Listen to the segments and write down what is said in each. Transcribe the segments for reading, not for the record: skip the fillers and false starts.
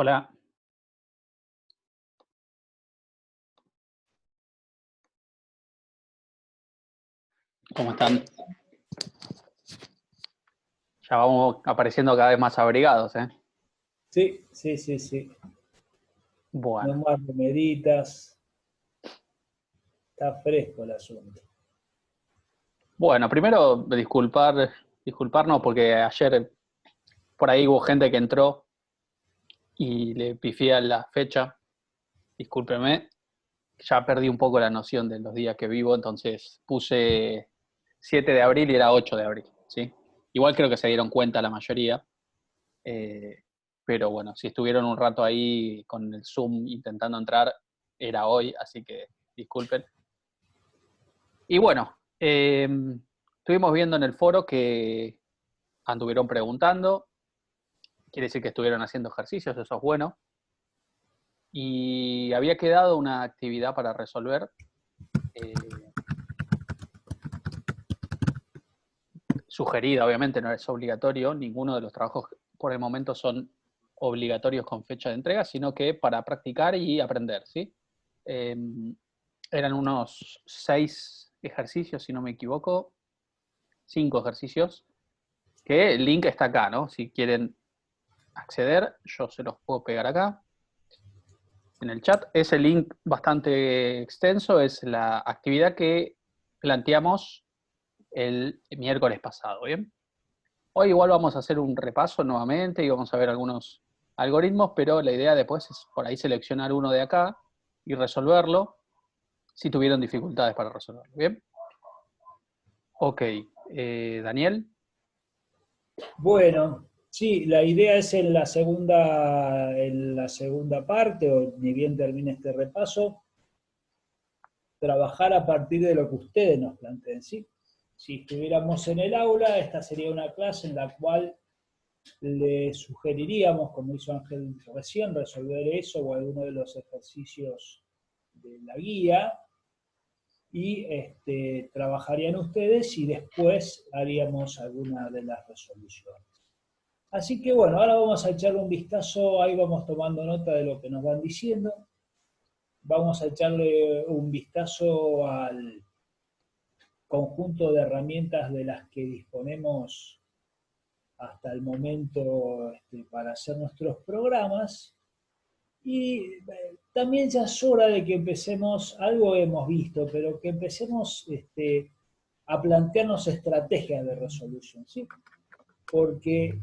Hola, ¿cómo están? Ya vamos apareciendo cada vez más abrigados, ¿eh? Sí, sí, sí, sí. No Bueno, más remeditas. Está fresco el asunto. bueno, primero disculparnos porque ayer por ahí hubo gente que entró y le pifié a la fecha. Discúlpeme, ya perdí un poco la noción de los días que vivo, entonces puse 7 de abril y era 8 de abril, ¿sí? Igual creo que se dieron cuenta la mayoría, eh, pero bueno, si estuvieron un rato ahí con el Zoom intentando entrar, era hoy, así que disculpen. Y bueno, estuvimos viendo en el foro que anduvieron preguntando, quiere decir que estuvieron haciendo ejercicios, eso es bueno. Y había quedado una actividad para resolver, eh, sugerida, obviamente no es obligatorio, ninguno de los trabajos por el momento son obligatorios con fecha de entrega, sino que para practicar y aprender, ¿sí? Eh, Eran unos 6 ejercicios, si no me equivoco, 5 ejercicios, que el link está acá, ¿no? Si quieren acceder, yo se los puedo pegar acá en el chat. Ese link bastante extenso es la actividad que planteamos el miércoles pasado, ¿bien? Hoy igual vamos a hacer un repaso nuevamente y vamos a ver algunos algoritmos, pero la idea después es por ahí seleccionar uno de acá y resolverlo si tuvieron dificultades para resolverlo, ¿bien? Ok, Daniel. Bueno, sí, la idea es en la segunda parte, o ni bien termine este repaso, trabajar a partir de lo que ustedes nos planteen, ¿sí? Si estuviéramos en el aula, esta sería una clase en la cual le sugeriríamos, como hizo Ángel recién, resolver eso o alguno de los ejercicios de la guía, y trabajarían ustedes y después haríamos alguna de las resoluciones. Así que bueno, ahora vamos a echarle un vistazo, ahí vamos tomando nota de lo que nos van diciendo, vamos a echarle un vistazo al conjunto de herramientas de las que disponemos hasta el momento para hacer nuestros programas. Y también ya es hora de que empecemos, algo hemos visto, pero que empecemos a plantearnos estrategias de resolución, ¿sí? Porque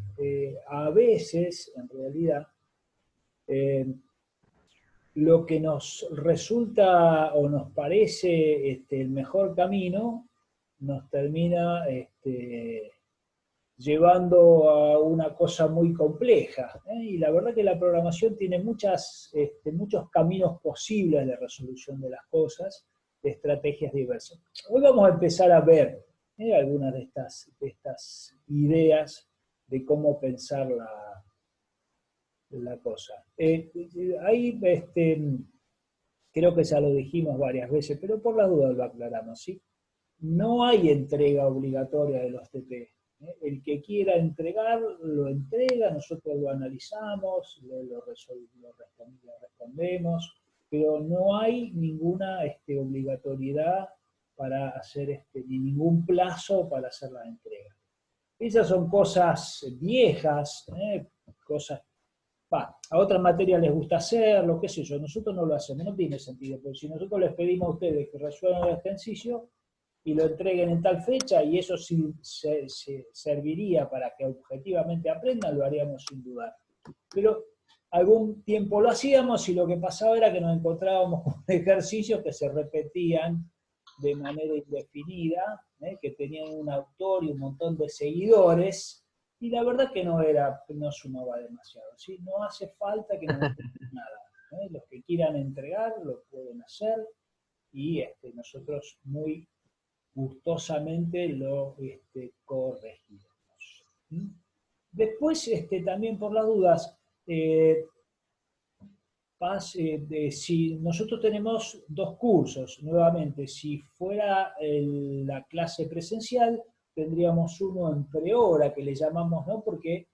a veces, en realidad, eh, lo que nos resulta o nos parece el mejor camino nos termina llevando a una cosa muy compleja. Y la verdad que la programación tiene muchos caminos posibles de resolución de las cosas, de estrategias diversas. Hoy vamos a empezar a ver algunas de estas ideas de cómo pensar la cosa. Ahí creo que ya lo dijimos varias veces, pero por la duda lo aclaramos, ¿sí? No hay entrega obligatoria de los TP. El que quiera entregar, lo entrega, nosotros lo analizamos, lo respondemos, pero no hay ninguna obligatoriedad para hacer ni ningún plazo para hacer la entrega. Esas son cosas viejas, cosas a otras materias les gusta hacerlo, qué sé yo, nosotros no lo hacemos, no tiene sentido, porque si nosotros les pedimos a ustedes que resuelvan el ejercicio y lo entreguen en tal fecha, y eso sí se serviría para que objetivamente aprendan, lo haríamos sin dudar. Pero algún tiempo lo hacíamos y lo que pasaba era que nos encontrábamos con ejercicios que se repetían de manera indefinida, que tenían un autor y un montón de seguidores, y la verdad que no sumaba demasiado. ¿Sí? No hace falta que nos entreguemos nada. Los que quieran entregar lo pueden hacer y nosotros muy gustosamente lo corregimos. ¿Mm? Después, también por las dudas, si nosotros tenemos dos cursos, nuevamente, si fuera la clase presencial, tendríamos uno en prehora, que le llamamos, ¿no? Porque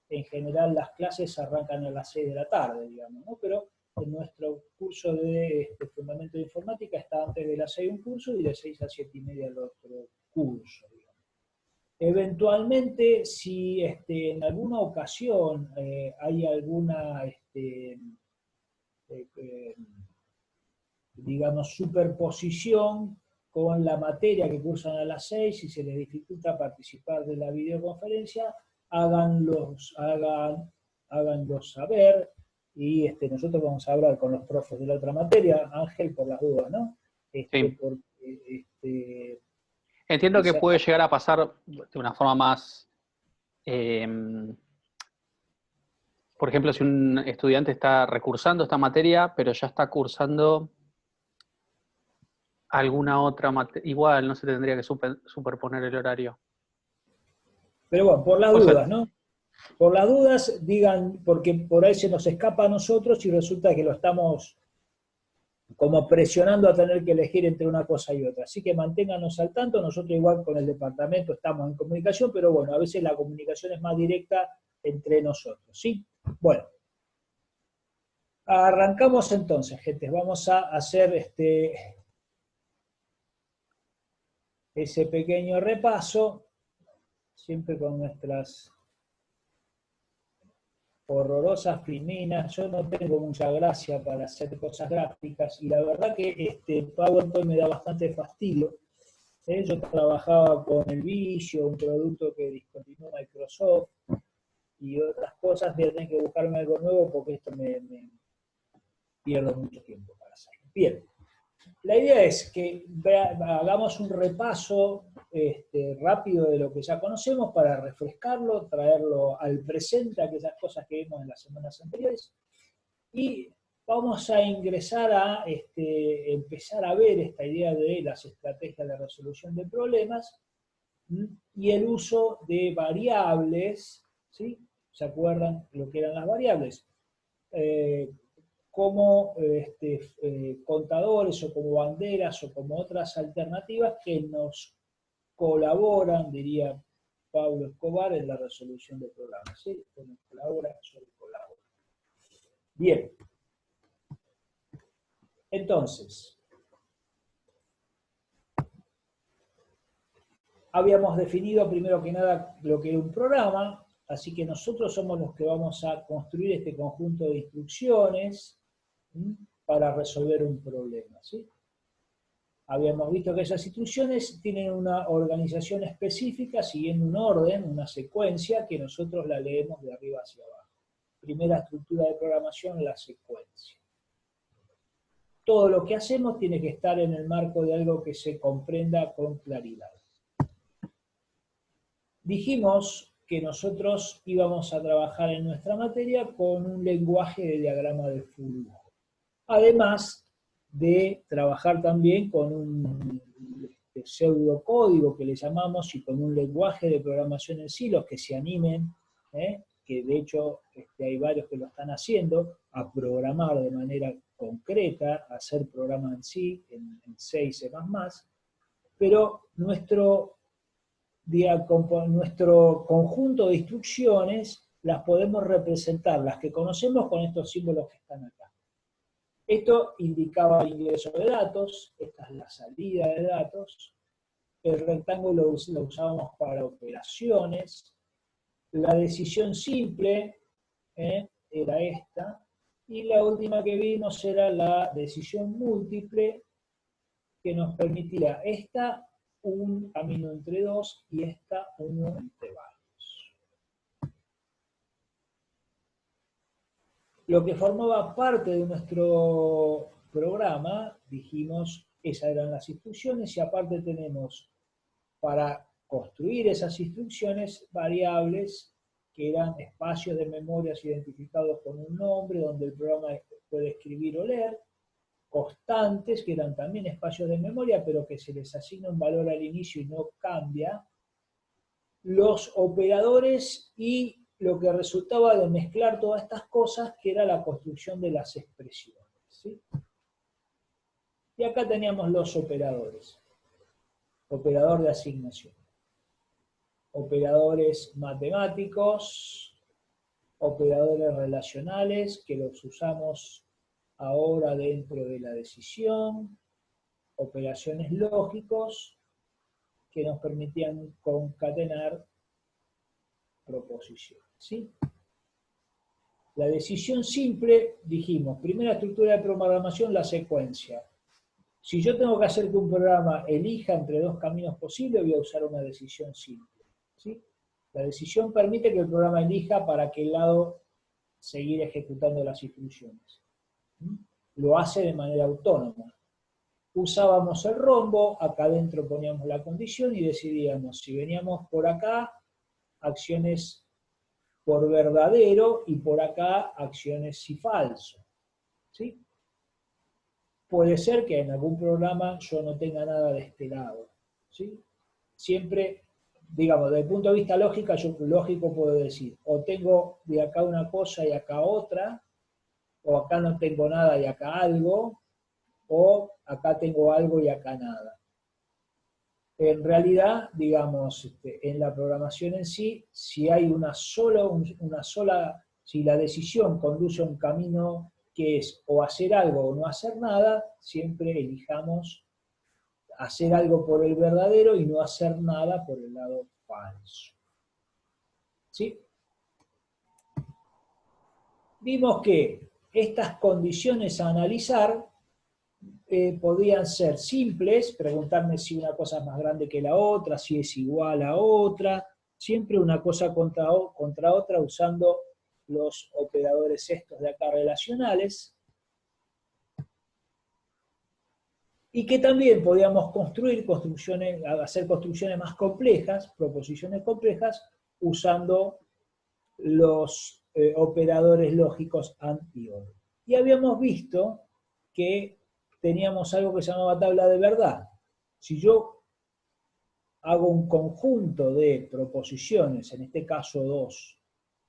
en general las clases arrancan a las 6 de la tarde, digamos, ¿no? Pero en nuestro curso de Fundamento de Informática está antes de las 6 un curso y de 6 a 7 y media el otro curso, digamos. Eventualmente, si en alguna ocasión hay alguna, digamos, superposición con la materia que cursan a las 6, y se les dificulta participar de la videoconferencia, háganlo saber, y nosotros vamos a hablar con los profes de la otra materia, Ángel, por las dudas, ¿no? Sí. Porque, entiendo que puede llegar a pasar de una forma más... por ejemplo, si un estudiante está recursando esta materia, pero ya está cursando alguna otra materia, igual no se tendría que superponer el horario. Pero bueno, por las dudas, ¿no? Por las dudas, digan, porque por ahí se nos escapa a nosotros y resulta que lo estamos como presionando a tener que elegir entre una cosa y otra. Así que manténganos al tanto, nosotros igual con el departamento estamos en comunicación, pero bueno, a veces la comunicación es más directa entre nosotros, ¿sí? Bueno, arrancamos entonces, gente, vamos a hacer ese pequeño repaso, siempre con nuestras horrorosas filminas. Yo no tengo mucha gracia para hacer cosas gráficas, y la verdad que PowerPoint me da bastante fastidio. Yo trabajaba con el Visio, un producto que discontinuó Microsoft, y otras cosas. Voy a tener que buscarme algo nuevo porque esto me pierdo mucho tiempo para hacerlo. Bien, la idea es que hagamos un repaso rápido de lo que ya conocemos para refrescarlo, traerlo al presente, aquellas cosas que vimos en las semanas anteriores, y vamos a ingresar a empezar a ver esta idea de las estrategias de resolución de problemas y el uso de variables, ¿sí? ¿Se acuerdan lo que eran las variables? Como contadores o como banderas o como otras alternativas que nos colaboran, diría Pablo Escobar, en la resolución de problemas. ¿Sí? Nos colabora, solo colabora. Bien. Entonces, habíamos definido primero que nada lo que era un programa, así que nosotros somos los que vamos a construir este conjunto de instrucciones para resolver un problema, ¿sí? Habíamos visto que esas instrucciones tienen una organización específica, siguiendo un orden, una secuencia, que nosotros la leemos de arriba hacia abajo. Primera estructura de programación, la secuencia. Todo lo que hacemos tiene que estar en el marco de algo que se comprenda con claridad. Dijimos que nosotros íbamos a trabajar en nuestra materia con un lenguaje de diagrama de flujo. Además de trabajar también con un pseudocódigo que le llamamos, y con un lenguaje de programación en sí, los que se animen, que de hecho hay varios que lo están haciendo, a programar de manera concreta, a hacer programa en sí, en C y C++, pero nuestro conjunto de instrucciones las podemos representar, las que conocemos, con estos símbolos que están acá. Esto indicaba el ingreso de datos, esta es la salida de datos, el rectángulo lo usábamos para operaciones, la decisión simple era esta, y la última que vimos era la decisión múltiple, que nos permitía esta un camino entre dos y esta uno entre varios. Lo que formaba parte de nuestro programa, dijimos, esas eran las instrucciones, y aparte tenemos para construir esas instrucciones variables que eran espacios de memorias identificados con un nombre, donde el programa puede escribir o leer, constantes, que eran también espacios de memoria, pero que se les asigna un valor al inicio y no cambia, los operadores y lo que resultaba de mezclar todas estas cosas, que era la construcción de las expresiones, ¿sí? Y acá teníamos los operadores. Operador de asignación. Operadores matemáticos, operadores relacionales que los usamos ahora dentro de la decisión, operaciones lógicos que nos permitían concatenar proposiciones, ¿sí? La decisión simple, dijimos, primera estructura de programación, la secuencia. Si yo tengo que hacer que un programa elija entre dos caminos posibles, voy a usar una decisión simple, ¿sí? La decisión permite que el programa elija para qué lado seguir ejecutando las instrucciones. Lo hace de manera autónoma. Usábamos el rombo, acá adentro poníamos la condición y decidíamos si veníamos por acá, acciones por verdadero, y por acá acciones si falso, ¿sí? Puede ser que en algún programa yo no tenga nada de este lado, ¿sí? Siempre, digamos, desde el punto de vista lógico, yo lógico puedo decir, o tengo de acá una cosa y acá otra, o acá no tengo nada y acá algo, o acá tengo algo y acá nada. En realidad, digamos, en la programación en sí, si hay una sola, si la decisión conduce a un camino que es o hacer algo o no hacer nada, siempre elijamos hacer algo por el verdadero y no hacer nada por el lado falso. ¿Sí? Vimos que estas condiciones a analizar podían ser simples, preguntarme si una cosa es más grande que la otra, si es igual a otra, siempre una cosa contra otra usando los operadores estos de acá relacionales, y que también podíamos hacer construcciones más complejas, proposiciones complejas, usando los operadores lógicos AND y OR. Y habíamos visto que teníamos algo que se llamaba tabla de verdad. Si yo hago un conjunto de proposiciones, en este caso 2,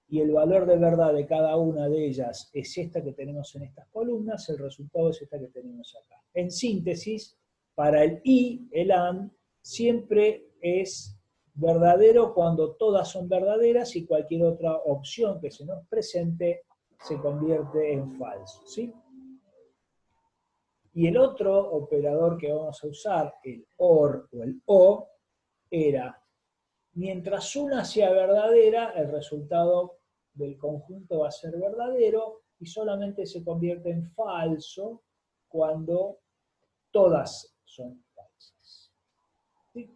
y el valor de verdad de cada una de ellas es esta que tenemos en estas columnas, el resultado es esta que tenemos acá. En síntesis, para el y, el AND, siempre es verdadero cuando todas son verdaderas y cualquier otra opción que se nos presente se convierte en falso, ¿sí? Y el otro operador que vamos a usar, el OR o el O, era, mientras una sea verdadera, el resultado del conjunto va a ser verdadero y solamente se convierte en falso cuando todas son falsas. ¿Sí?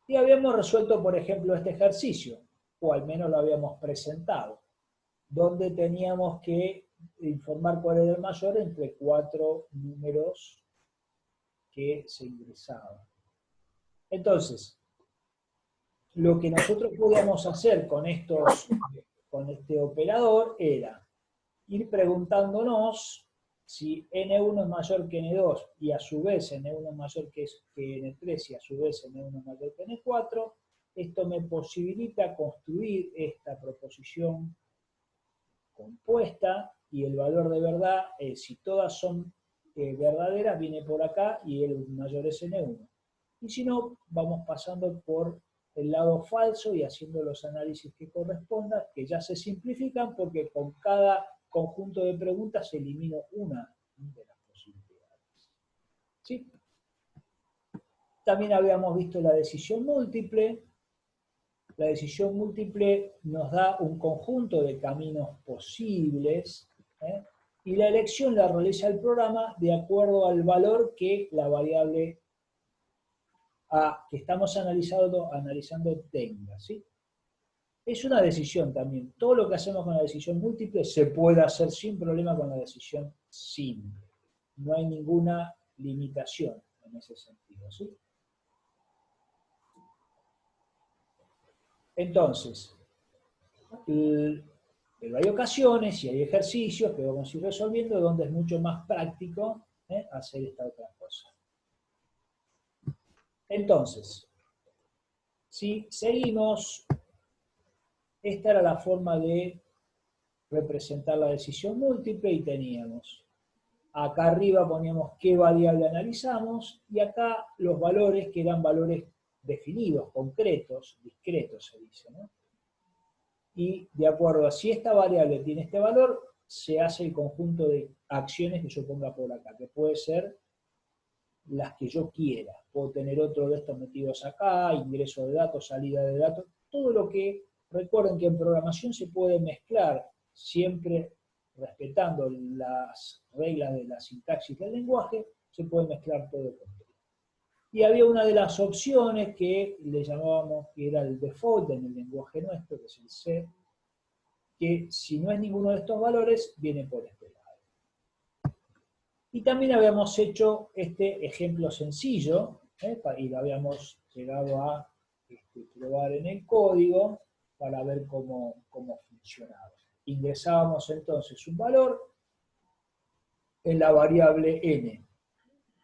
Y habíamos resuelto, por ejemplo, este ejercicio, o al menos lo habíamos presentado, donde teníamos que informar cuál era el mayor entre 4 números que se ingresaban. Entonces, lo que nosotros podíamos hacer con este operador era ir preguntándonos si N1 es mayor que N2 y a su vez N1 es mayor que N3 y a su vez N1 es mayor que N4, esto me posibilita construir esta proposición compuesta y el valor de verdad, si todas son verdaderas, viene por acá y el mayor es N1. Y si no, vamos pasando por el lado falso y haciendo los análisis que correspondan, que ya se simplifican porque con cada conjunto de preguntas elimino una de las posibilidades. ¿Sí? También habíamos visto la decisión múltiple. La decisión múltiple nos da un conjunto de caminos posibles, y la elección la realiza el programa de acuerdo al valor que la variable que estamos analizando tenga, ¿sí? Es una decisión también. Todo lo que hacemos con la decisión múltiple se puede hacer sin problema con la decisión simple. No hay ninguna limitación en ese sentido, ¿sí? Entonces, pero hay ocasiones y hay ejercicios que vamos a ir resolviendo donde es mucho más práctico hacer esta otra cosa. Entonces, si seguimos, esta era la forma de representar la decisión múltiple y teníamos, acá arriba poníamos qué variable analizamos y acá los valores que eran valores definidos, concretos, discretos se dice, ¿no? y de acuerdo a si esta variable tiene este valor, se hace el conjunto de acciones que yo ponga por acá, que puede ser las que yo quiera. Puedo tener otro de estos metidos acá, ingreso de datos, salida de datos, todo lo que, recuerden que en programación se puede mezclar, siempre respetando las reglas de la sintaxis del lenguaje, se puede mezclar todo el contenido. Y había una de las opciones que le llamábamos, que era el default en el lenguaje nuestro, que es el C, que si no es ninguno de estos valores, viene por este lado. Y también habíamos hecho este ejemplo sencillo, y lo habíamos llegado a probar en el código para ver cómo funcionaba. Ingresábamos entonces un valor en la variable n.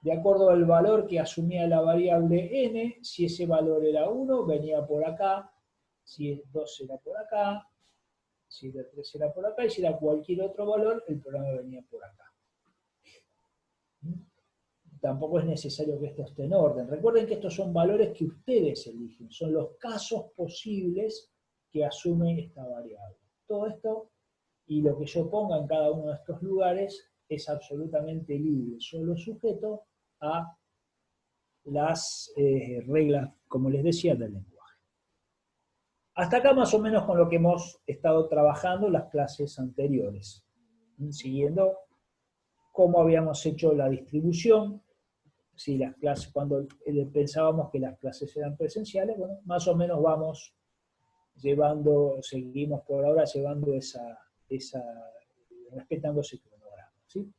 De acuerdo al valor que asumía la variable n, si ese valor era 1, venía por acá, si es 2 era por acá, si era 3 era por acá, y si era cualquier otro valor, el programa venía por acá. Tampoco es necesario que esto esté en orden. Recuerden que estos son valores que ustedes eligen, son los casos posibles que asume esta variable. Todo esto y lo que yo ponga en cada uno de estos lugares es absolutamente libre, solo sujeto a las reglas, como les decía, del lenguaje. Hasta acá más o menos con lo que hemos estado trabajando en las clases anteriores, siguiendo cómo habíamos hecho la distribución, si las clases, cuando pensábamos que las clases eran presenciales, bueno, más o menos vamos llevando, seguimos por ahora llevando respetando ese cronograma, ¿sí?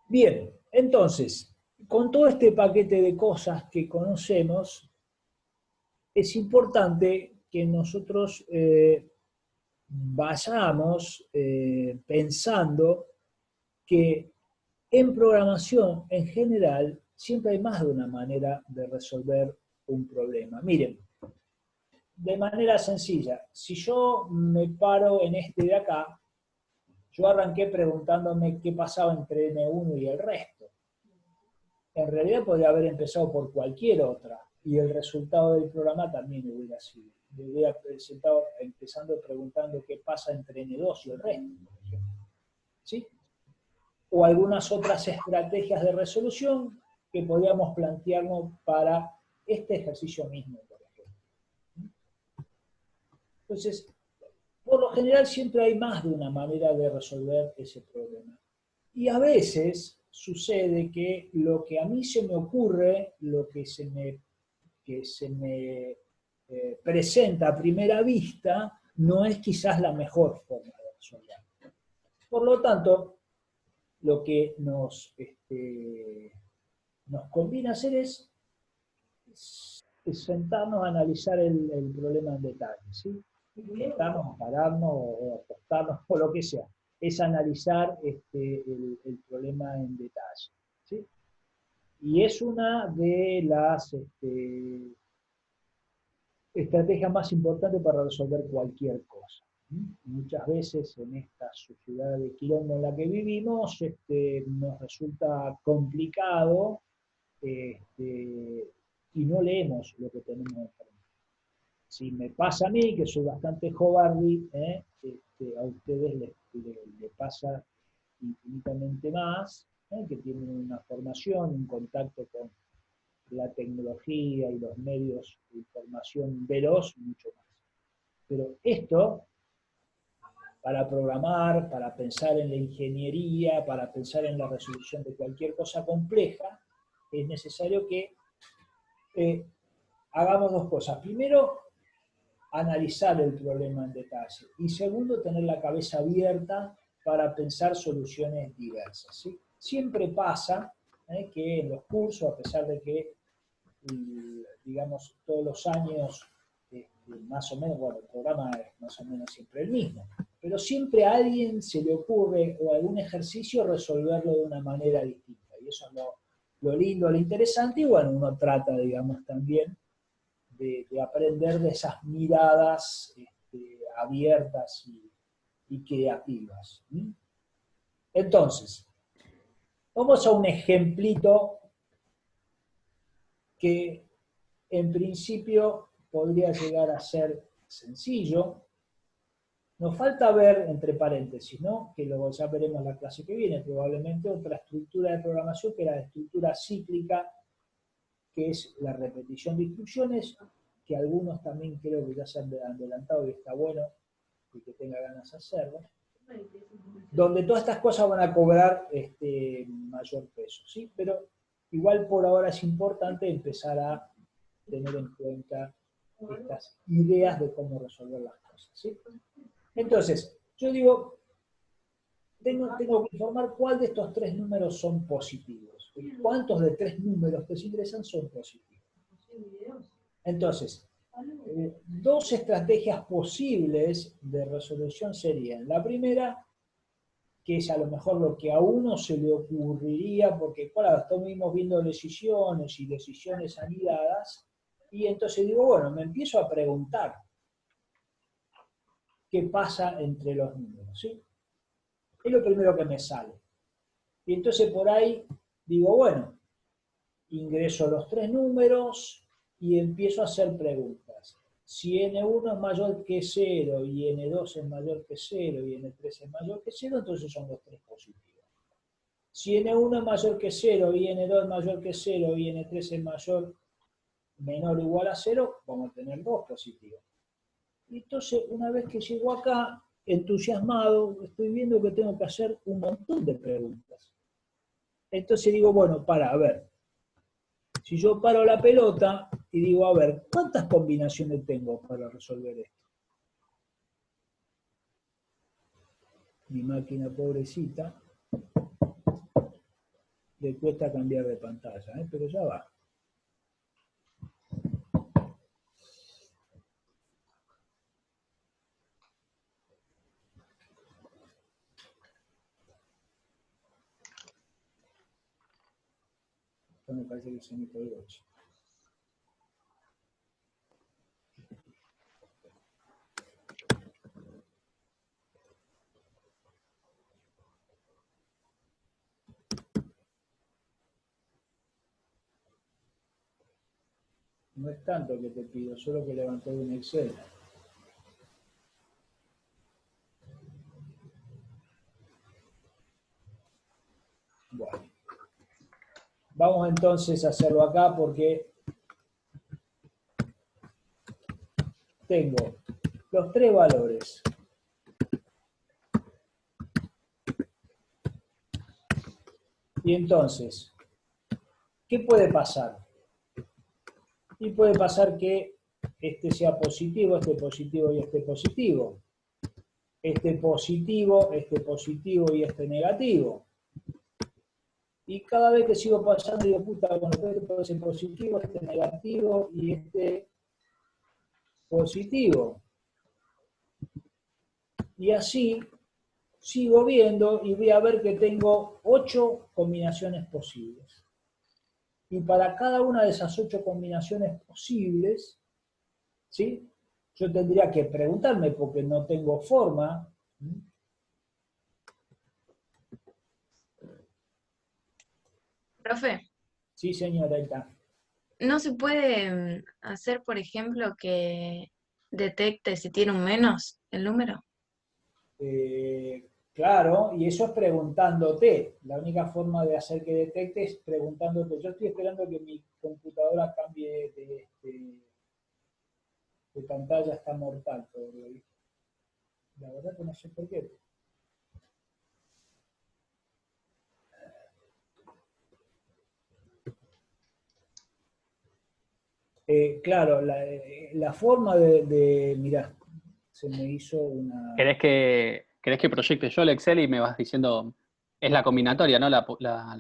Bien, entonces, con todo este paquete de cosas que conocemos, es importante que nosotros vayamos pensando que en programación en general siempre hay más de una manera de resolver un problema. Miren, de manera sencilla, si yo me paro en este de acá, yo arranqué preguntándome qué pasaba entre N1 y el resto. En realidad podría haber empezado por cualquier otra, y el resultado del programa también hubiera sido. Me hubiera presentado empezando preguntando qué pasa entre N2 y el resto, por ejemplo. ¿Sí? O algunas otras estrategias de resolución que podríamos plantearnos para este ejercicio mismo, por ejemplo. Entonces, por lo general siempre hay más de una manera de resolver ese problema. Y a veces sucede que lo que a mí se me ocurre, lo que se me presenta a primera vista, no es quizás la mejor forma de resolver. Por lo tanto, lo que nos conviene hacer es sentarnos a analizar el problema en detalle, ¿sí? Sentarnos, pararnos o acostarnos o lo que sea. Es analizar el problema en detalle, ¿sí? Y es una de las estrategias más importantes para resolver cualquier cosa. Muchas veces en esta sociedad de quilombo en la que vivimos nos resulta complicado y no leemos lo que tenemos enfrente. Si me pasa a mí, que soy bastante jovardi, a ustedes les pasa infinitamente más, que tienen una formación, un contacto con la tecnología y los medios de información veloz, mucho más. Pero esto, para programar, para pensar en la ingeniería, para pensar en la resolución de cualquier cosa compleja, es necesario que hagamos dos cosas. Primero, analizar el problema en detalle. Y segundo, tener la cabeza abierta para pensar soluciones diversas, ¿sí? Siempre pasa que en los cursos, a pesar de que, digamos, todos los años, más o menos, bueno, el programa es más o menos siempre el mismo, pero siempre a alguien se le ocurre o algún ejercicio resolverlo de una manera distinta. Y eso es lo lindo, lo interesante, y bueno, uno trata, digamos, también de aprender de esas miradas abiertas y creativas. Entonces, vamos a un ejemplito que en principio podría llegar a ser sencillo. Nos falta ver, entre paréntesis, ¿no? Que luego ya veremos la clase que viene, probablemente otra estructura de programación que era la estructura cíclica, que es la repetición de instrucciones, que algunos también creo que ya se han adelantado y está bueno y que tenga ganas de hacerlo, donde todas estas cosas van a cobrar mayor peso, ¿sí? Pero igual por ahora es importante empezar a tener en cuenta estas ideas de cómo resolver las cosas, ¿sí? Entonces, yo digo, tengo que informar cuál de estos tres números son positivos. ¿Cuántos de tres números que se ingresan son positivos? Entonces, dos estrategias posibles de resolución serían: la primera, que es a lo mejor lo que a uno se le ocurriría, porque claro, estamos viendo decisiones y decisiones anidadas, y entonces digo, bueno, me empiezo a preguntar qué pasa entre los números, ¿sí? Es lo primero que me sale. Y entonces por ahí digo, bueno, ingreso los tres números y empiezo a hacer preguntas. Si n1 es mayor que 0 y n2 es mayor que 0 y n3 es mayor que 0, entonces son los tres positivos. Si n1 es mayor que 0 y n2 es mayor que 0 y n3 es menor o igual a 0, vamos a tener dos positivos. Y entonces, una vez que llego acá, entusiasmado, estoy viendo que tengo que hacer un montón de preguntas. Entonces digo, bueno, a ver, si yo paro la pelota y digo, a ver, ¿cuántas combinaciones tengo para resolver esto? Mi máquina pobrecita le cuesta cambiar de pantalla, pero ya va. Esto me parece que se me colgó. No es tanto que te pido, solo que levanté un Excel. Bueno, vamos entonces a hacerlo acá porque tengo los tres valores. Y entonces, ¿qué puede pasar? Y puede pasar que este sea positivo, este positivo y este positivo. Este positivo y este negativo. Y cada vez que sigo pasando, digo, puta, bueno, este puede ser positivo, este negativo y este positivo. Y así sigo viendo y voy a ver que tengo 8 combinaciones posibles. Y para cada una de esas 8 combinaciones posibles, ¿sí? Yo tendría que preguntarme, porque no tengo forma. Profe, Sí, señorita. ¿no se puede hacer, por ejemplo, que detecte si tiene un menos el número? Claro, y eso es preguntándote. La única forma de hacer que detecte es preguntándote. Yo estoy esperando que mi computadora cambie de pantalla, está mortal todavía. La verdad que no sé por qué. Claro, la forma mirá, se me hizo una... ¿Querés que proyecte yo el Excel y me vas diciendo, es la combinatoria, ¿no? La Sí,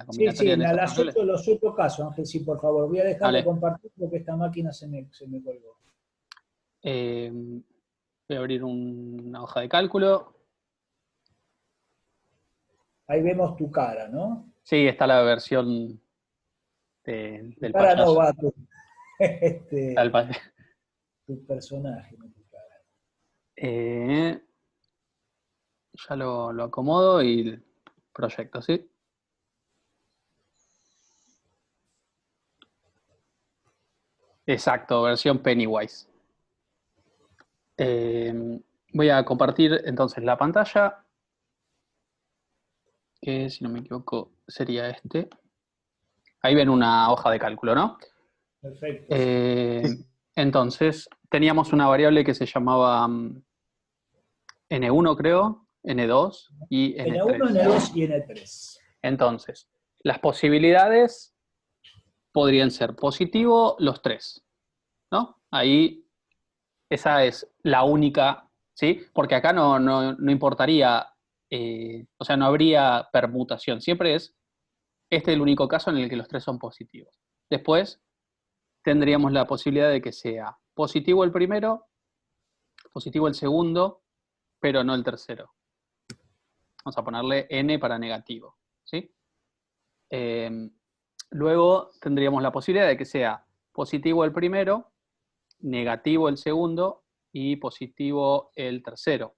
combinatoria sí, en esos variables. los 8 casos, Ángel, sí, por favor. Voy a dejar de Vale. compartir porque esta máquina se me colgó. Voy a abrir una hoja de cálculo. Ahí vemos tu cara, ¿no? Sí, está la versión Tu del cara no payaso. va, tu personaje, no tu cara. Ya lo acomodo y proyecto, ¿sí? Exacto, versión Pennywise. Voy a compartir entonces la pantalla, que si no me equivoco sería este. Ahí ven una hoja de cálculo, ¿no? Perfecto. Entonces, teníamos una variable que se llamaba N1, creo, N2 y N1, N3. N2 y N3. Entonces, las posibilidades podrían ser positivo los tres, ¿no? Ahí esa es la única, ¿sí? Porque acá no importaría, o sea, no habría permutación. Siempre es este el único caso en el que los tres son positivos. Después tendríamos la posibilidad de que sea positivo el primero, positivo el segundo, pero no el tercero. Vamos a ponerle n para negativo, ¿sí? Luego tendríamos la posibilidad de que sea positivo el primero, negativo el segundo y positivo el tercero.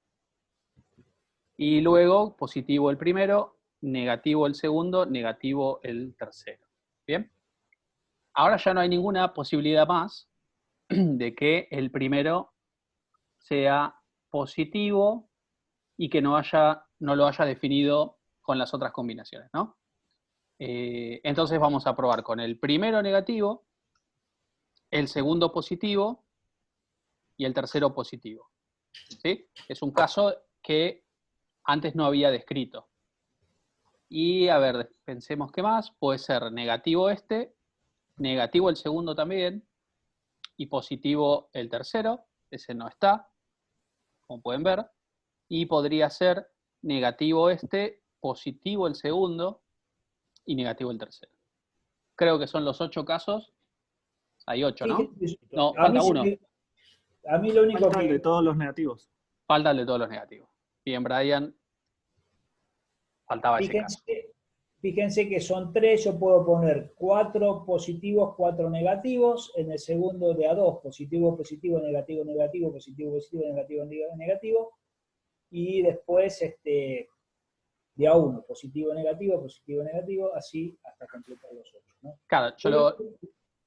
Y luego positivo el primero, negativo el segundo, negativo el tercero. ¿Bien? Ahora ya no hay ninguna posibilidad más de que el primero sea positivo y que no lo haya definido con las otras combinaciones, ¿no? Entonces vamos a probar con el primero negativo, el segundo positivo y el tercero positivo. ¿Sí? Es un caso que antes no había descrito. Y a ver, pensemos qué más. Puede ser negativo este, negativo el segundo también, y positivo el tercero. Ese no está, como pueden ver. Y podría ser negativo este, positivo el segundo y negativo el tercero. Creo que son los 8 casos. Hay 8, ¿no? Fíjense, No, a mí, falta uno. a mí lo único Falta el de que... todos los negativos. Falta el de todos los negativos. Bien, Brian, faltaba ese caso. Fíjense que son 3, yo puedo poner 4 positivos, 4 negativos, en el segundo de A2, positivo, positivo, negativo, negativo, positivo, positivo, negativo, negativo, y después de A1, positivo, negativo, así hasta completar los 8. ¿no? Claro, yo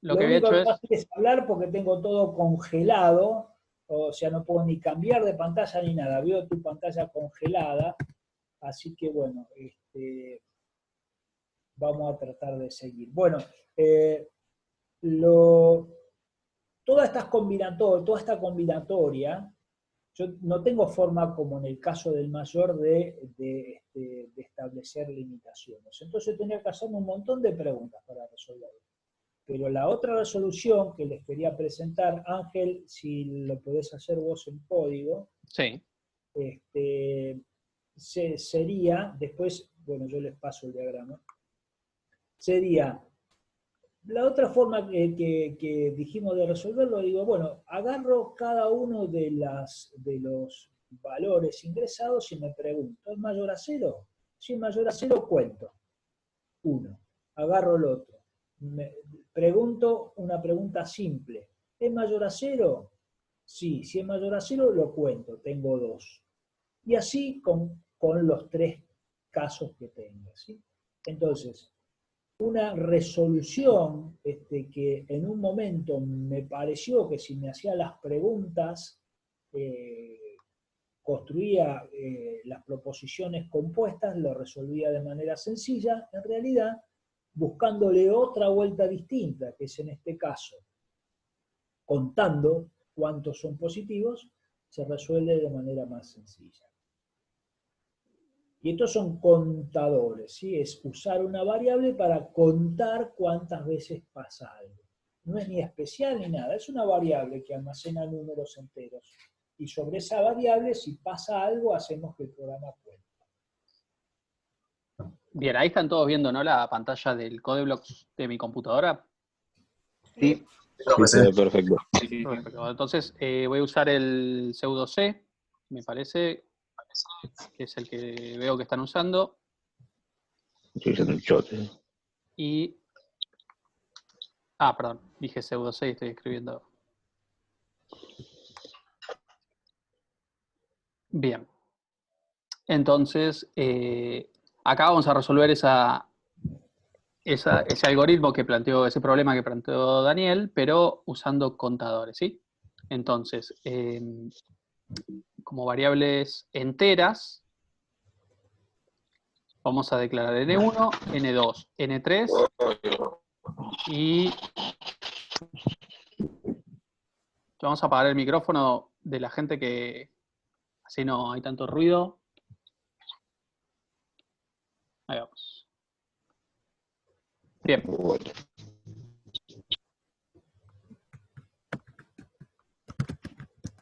lo que había único hecho que puedo es... hacer es hablar porque tengo todo congelado, o sea, no puedo ni cambiar de pantalla ni nada, veo tu pantalla congelada, así que bueno, vamos a tratar de seguir. Bueno, toda esta combinatoria, yo no tengo forma, como en el caso del mayor, de establecer limitaciones. Entonces tenía que hacerme un montón de preguntas para resolverlo. Pero la otra resolución que les quería presentar, Ángel, si lo podés hacer vos en código, Sí. Sería, después, bueno, yo les paso el diagrama, sería, la otra forma que dijimos de resolverlo, digo, bueno, agarro cada uno de los valores ingresados y me pregunto, ¿es mayor a 0? Si es mayor a 0, cuento. 1. Agarro el otro. Me pregunto una pregunta simple. ¿Es mayor a 0? Sí. Si es mayor a 0, lo cuento. Tengo 2. Y así con los 3 casos que tenga. ¿Sí? Entonces, una resolución que en un momento me pareció que si me hacía las preguntas, construía las proposiciones compuestas, lo resolvía de manera sencilla, en realidad buscándole otra vuelta distinta, que es en este caso, contando cuántos son positivos, se resuelve de manera más sencilla. Y estos son contadores, ¿sí? Es usar una variable para contar cuántas veces pasa algo. No es ni especial ni nada, es una variable que almacena números enteros. Y sobre esa variable, si pasa algo, hacemos que el programa cuente. Bien, ahí están todos viendo, ¿no? La pantalla del CodeBlocks de mi computadora. Sí, Se ve perfecto. Perfecto. Entonces, voy a usar el pseudo C, me parece, que es el que veo que están usando. Estoy usando el chote. Y... perdón, dije pseudo C y estoy escribiendo. Bien. Entonces, acá vamos a resolver ese algoritmo que planteó, ese problema que planteó Daniel, pero usando contadores, ¿sí? Entonces, como variables enteras, vamos a declarar N1, N2, N3 y vamos a apagar el micrófono de la gente que así no hay tanto ruido. Ahí vamos. Bien.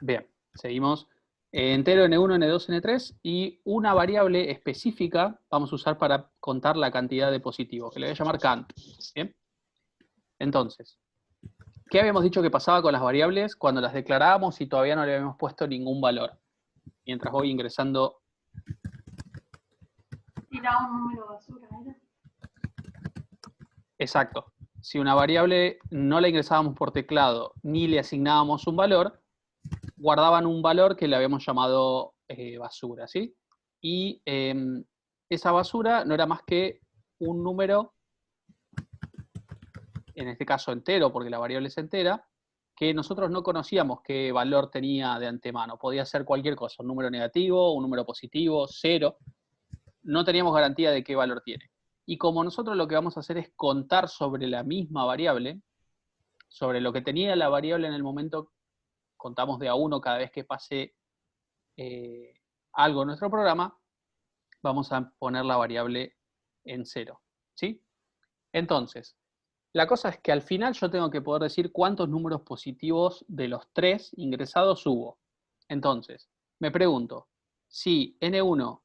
Bien, seguimos. Entero N1, N2, N3 y una variable específica vamos a usar para contar la cantidad de positivos, que le voy a llamar cant. ¿Bien? Entonces, ¿qué habíamos dicho que pasaba con las variables cuando las declarábamos y todavía no le habíamos puesto ningún valor? Mientras voy ingresando. Era un número basura, ¿era? Exacto. Si una variable no la ingresábamos por teclado ni le asignábamos un valor, guardaban un valor que le habíamos llamado basura, ¿sí? Y esa basura no era más que un número, en este caso entero, porque la variable es entera, que nosotros no conocíamos qué valor tenía de antemano. Podía ser cualquier cosa, un número negativo, un número positivo, 0. No teníamos garantía de qué valor tiene. Y como nosotros lo que vamos a hacer es contar sobre la misma variable, sobre lo que tenía la variable en el momento, contamos de a 1 cada vez que pase algo en nuestro programa, vamos a poner la variable en 0. ¿Sí? Entonces, la cosa es que al final yo tengo que poder decir cuántos números positivos de los 3 ingresados hubo. Entonces, me pregunto, si N1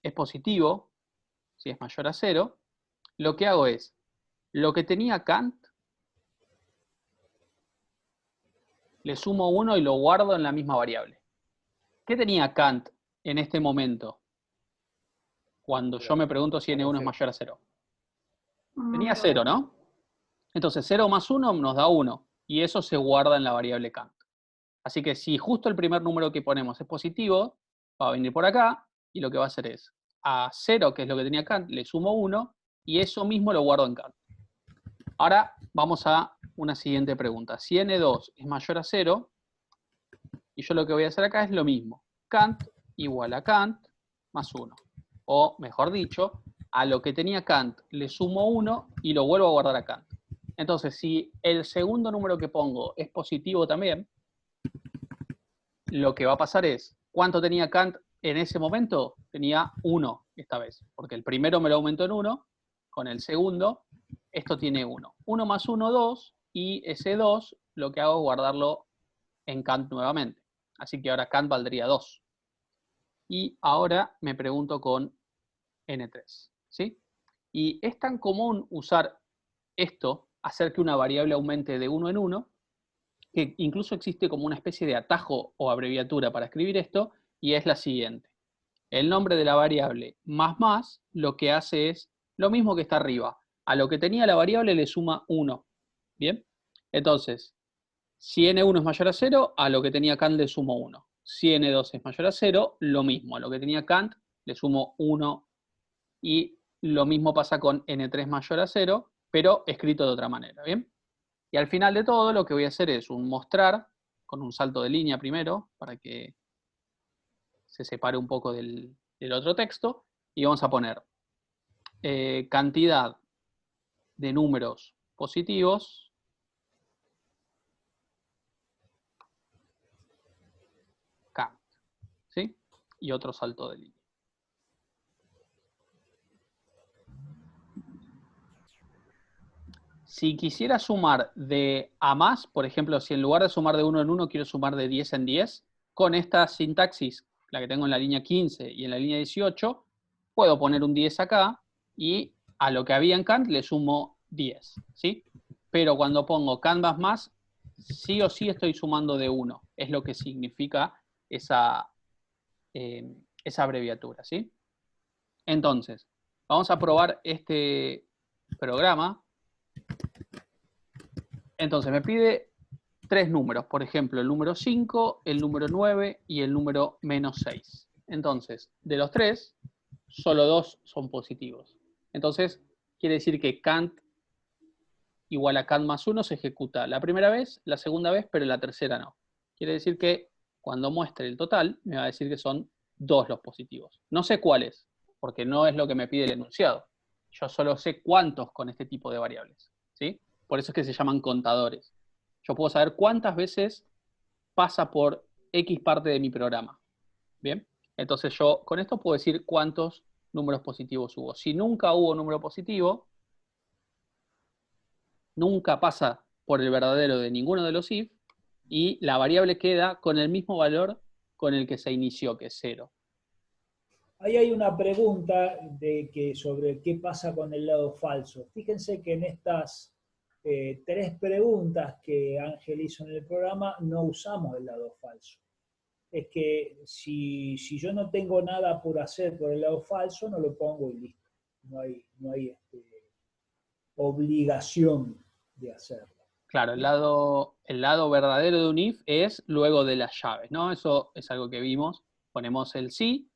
es positivo, si es mayor a 0, lo que hago es, lo que tenía cant, le sumo 1 y lo guardo en la misma variable. ¿Qué tenía cant en este momento? Cuando yo me pregunto si N1 es mayor a 0. Tenía 0, ¿no? Entonces 0 más 1 nos da 1. Y eso se guarda en la variable cant. Así que si justo el primer número que ponemos es positivo, va a venir por acá, y lo que va a hacer es, a 0, que es lo que tenía cant, le sumo 1, y eso mismo lo guardo en cant. Ahora vamos a una siguiente pregunta. Si N2 es mayor a 0, y yo lo que voy a hacer acá es lo mismo. Cant igual a cant más 1. O, mejor dicho, a lo que tenía cant le sumo 1 y lo vuelvo a guardar a cant. Entonces, si el segundo número que pongo es positivo también, lo que va a pasar es, ¿cuánto tenía cant en ese momento? Tenía 1 esta vez, porque el primero me lo aumentó en 1, con el segundo, esto tiene 1. 1 más 1, 2, y ese 2 lo que hago es guardarlo en cant nuevamente. Así que ahora cant valdría 2. Y ahora me pregunto con N3, ¿sí? Y es tan común usar esto, hacer que una variable aumente de 1 en 1, que incluso existe como una especie de atajo o abreviatura para escribir esto, y es la siguiente. El nombre de la variable más, lo que hace es lo mismo que está arriba. A lo que tenía la variable le suma 1. ¿Bien? Entonces, si N1 es mayor a 0, a lo que tenía cant le sumo 1. Si N2 es mayor a 0, lo mismo. A lo que tenía cant le sumo 1. Y lo mismo pasa con N3 mayor a 0, pero escrito de otra manera. ¿Bien? Y al final de todo lo que voy a hacer es un mostrar con un salto de línea primero para que se separe un poco del otro texto. Y vamos a poner cantidad de números positivos cant, ¿sí? Y otro salto de línea. Si quisiera sumar de a más, por ejemplo, si en lugar de sumar de 1 en 1 quiero sumar de 10 en 10, con esta sintaxis, la que tengo en la línea 15 y en la línea 18, puedo poner un 10 acá y a lo que había en cant le sumo 10, ¿sí? Pero cuando pongo cant más, sí o sí estoy sumando de 1. Es lo que significa esa abreviatura, ¿sí? Entonces, vamos a probar este programa. Entonces me pide 3 números, por ejemplo, el número 5, el número 9 y el número -6. Entonces, de los 3, solo 2 son positivos. Entonces, quiere decir que cant igual a cant más 1 se ejecuta la primera vez, la segunda vez, pero la tercera no. Quiere decir que Cuando muestre el total, me va a decir que son 2 los positivos. No sé cuáles, porque no es lo que me pide el enunciado. Yo solo sé cuántos con este tipo de variables, ¿sí? Por eso es que se llaman contadores. Yo puedo saber cuántas veces pasa por X parte de mi programa. ¿Bien? Entonces yo con esto puedo decir cuántos números positivos hubo. Si nunca hubo número positivo, nunca pasa por el verdadero de ninguno de los if, y la variable queda con el mismo valor con el que se inició, que es 0. Ahí hay una pregunta sobre qué pasa con el lado falso. Fíjense que en estas 3 preguntas que Ángel hizo en el programa no usamos el lado falso. Es que si yo no tengo nada por hacer por el lado falso, no lo pongo y listo. No hay obligación de hacerlo. Claro, el lado verdadero de un if es luego de las llaves, ¿no? Eso es algo que vimos. Ponemos el sí,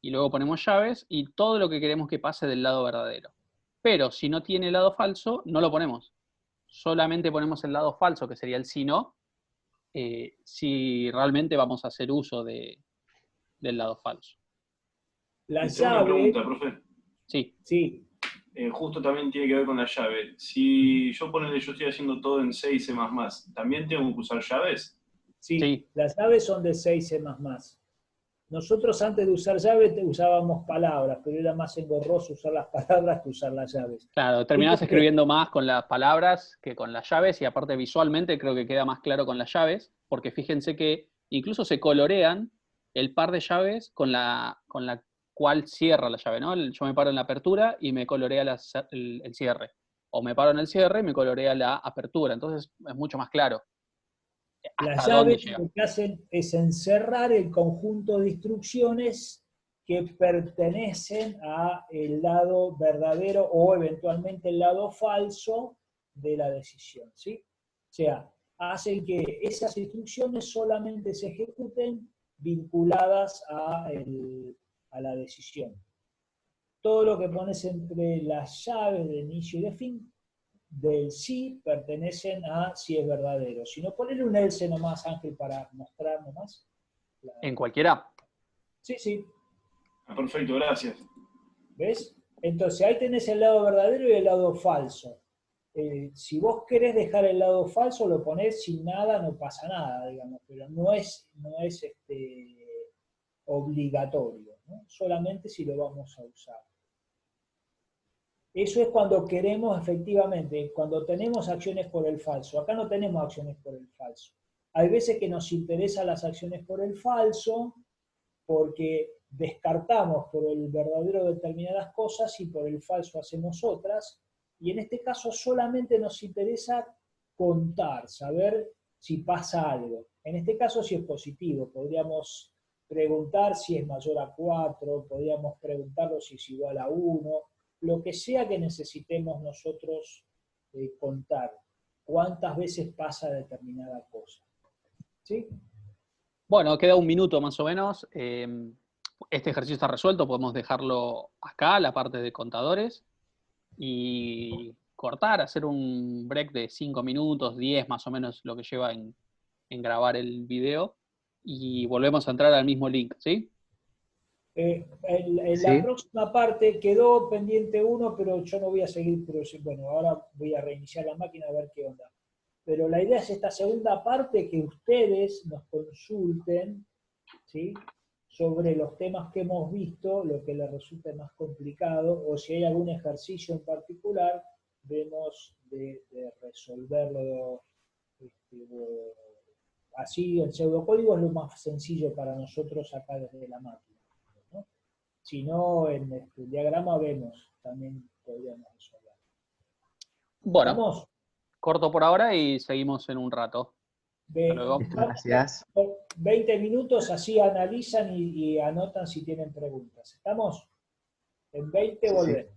y luego ponemos llaves, y todo lo que queremos que pase del lado verdadero. Pero si no tiene lado falso, no lo ponemos. Solamente ponemos el lado falso, que sería el sí, no, si realmente vamos a hacer uso del lado falso. La Tengo una llave... pregunta, profe. Sí. Sí. Justo también tiene que ver con la llave. Si yo estoy haciendo todo en C y C++, ¿también tengo que usar llaves? Sí, Sí. Las llaves son de C y C++. Nosotros antes de usar llaves usábamos palabras, pero era más engorroso usar las palabras que usar las llaves. Claro, terminás escribiendo más con las palabras que con las llaves, y aparte visualmente creo que queda más claro con las llaves, porque fíjense que incluso se colorean el par de llaves con la cual cierra la llave, ¿no? Yo me paro en la apertura y me colorea el cierre. O me paro en el cierre y me colorea la apertura. Entonces es mucho más claro. Las llaves lo que hacen es encerrar el conjunto de instrucciones que pertenecen al lado verdadero o eventualmente el lado falso de la decisión, ¿sí? O sea, hacen que esas instrucciones solamente se ejecuten vinculadas a la decisión. Todo lo que pones entre las llaves de inicio y de fin del sí pertenecen a si es verdadero. Si no, ponle un else nomás, Ángel, para mostrar nomás. ¿En cualquiera? Sí, sí. Perfecto, gracias. ¿Ves? Entonces ahí tenés el lado verdadero y el lado falso. Si vos querés dejar el lado falso, lo ponés sin nada, no pasa nada, digamos, pero no es obligatorio, ¿no? Solamente si lo vamos a usar. Eso es cuando queremos efectivamente, cuando tenemos acciones por el falso. Acá no tenemos acciones por el falso. Hay veces que nos interesan las acciones por el falso porque descartamos por el verdadero determinadas cosas y por el falso hacemos otras. Y en este caso solamente nos interesa contar, saber si pasa algo. En este caso si es positivo, podríamos preguntar si es mayor a 4, podríamos preguntarlo si es igual a 1, lo que sea que necesitemos nosotros contar, cuántas veces pasa determinada cosa. ¿Sí? Bueno, queda un minuto más o menos. Este ejercicio está resuelto, podemos dejarlo acá, la parte de contadores, y cortar, hacer un break de 5 minutos, 10 más o menos lo que lleva en grabar el video, y volvemos a entrar al mismo link, ¿sí? En la próxima parte quedó pendiente uno, pero yo no voy a seguir, pero bueno, ahora voy a reiniciar la máquina a ver qué onda. Pero la idea es esta segunda parte, que ustedes nos consulten, ¿sí?, sobre los temas que hemos visto, lo que les resulte más complicado, o si hay algún ejercicio en particular, vemos de resolverlo. Así el pseudocódigo es lo más sencillo para nosotros acá desde la máquina, ¿no? Si no, en el diagrama vemos, también podríamos resolver. Bueno, ¿Estamos? corto por ahora y seguimos en un rato. Hasta luego. Gracias. 20 minutos, así analizan y anotan si tienen preguntas. ¿Estamos? En 20 volvemos.